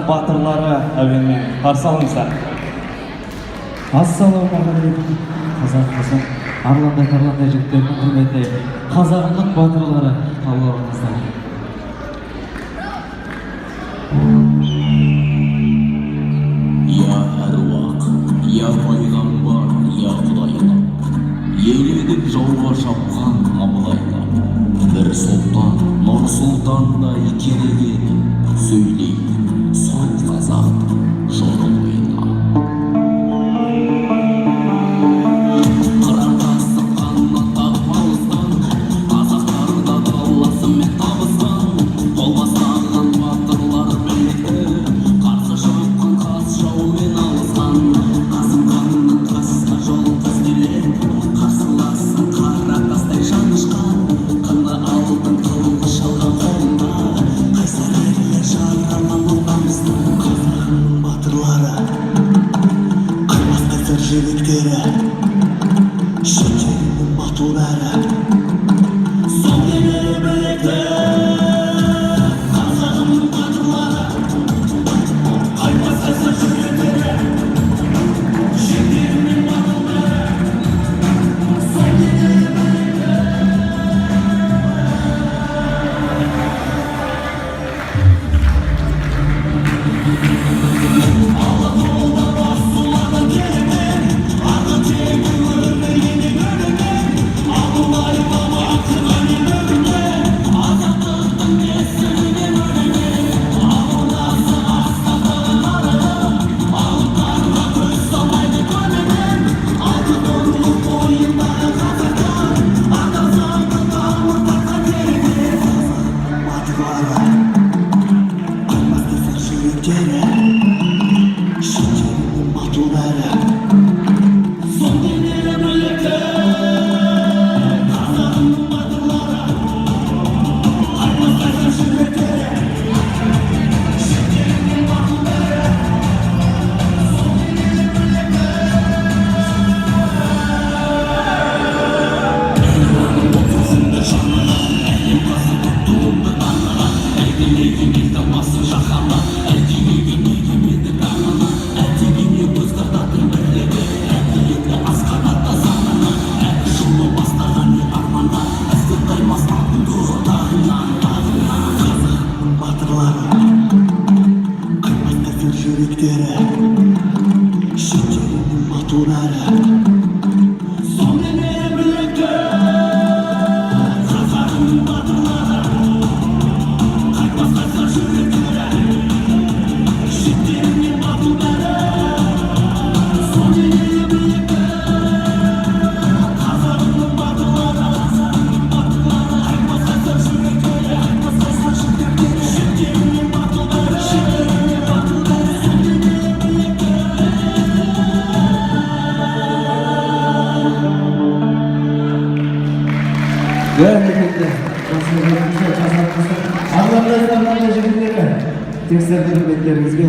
батырлары әуенмен қарсы алыңыздар. Ассалаумағалейкум. Қазақ арландай жігіттердің құрметі қазағымның батырлары қабыл алыңыздар. Я әруақ, я пайғамбар, я құдайлар, еледік жауға шапқан Абылайлар, бір сұлтан, Нұр Сұлтандай керегені сөйлейді сол қазақтың жыры бойына. Қыранда сыққанына тағып алыстан, қазақтарда даласымен табысқан, қол бастаған батырлар білекті, қарсы шапқан қас жаумен алысқан, қасым ханның қасқа жол тізгілеп, қарсыласын қара тастай жанышқан, қынды алтын қылыш алған қолында, қайсар ерлер жаралған отанымыздың қазағының батырлары, қимас қайсар жігіттері, шетелдің батыл бәрі. Сол денелі білекті қазағының батырлары, қаймас қайсар жігіттері, шетелдің батыл бәрі. Сол денелі білекті. Алатауда бас сұлаған керемен, ағы тегі өрнегені көрінген, Абылайлама қырғаны бөрінген, азаттықтың есігінен өрнеген, ауылдасы асқақтаған арығы, алыптарға көз салмайды көнеген, алтын орлық бойындағы қазақтар, ата заңды тамыр тартқан теректер. Батырлары, қимас қайсар жігіттері, шетелдің батыл бәрі. Сол денелі білекті қазағының батырлары, қаймас қайсар жігіттері, шетелдің батыл бәрі. Сол денелі білекті. Елінің отызынды жаныған, әлем басы тұттуымды таныған, әлдилеген елді басы жаһанға, әлдилеген егеменді данына, әлдилеген көз тартатын бірлігі, әділетті асқанатта заңына, әр жолы бастаған ел арманға, әсте қаймас алтын тұғырдарынан, тағынан. Қазағының батырлары, қимас қайсар жүректері, шетелдің батыл бәрі. Сол денелі білекті қазағының батырлары, қаймас қайсар жүректері, шетелдің батыл бәрі. Сол денелі білекті қазағының батырлары, қаймас қайсар жүректері, шетелдің батыл бәрі. Шетелдің батыл бәрі. Сол денелі білекті. Бәрекелді. Арландай жігіттері, тексерді құрметтеріңізге.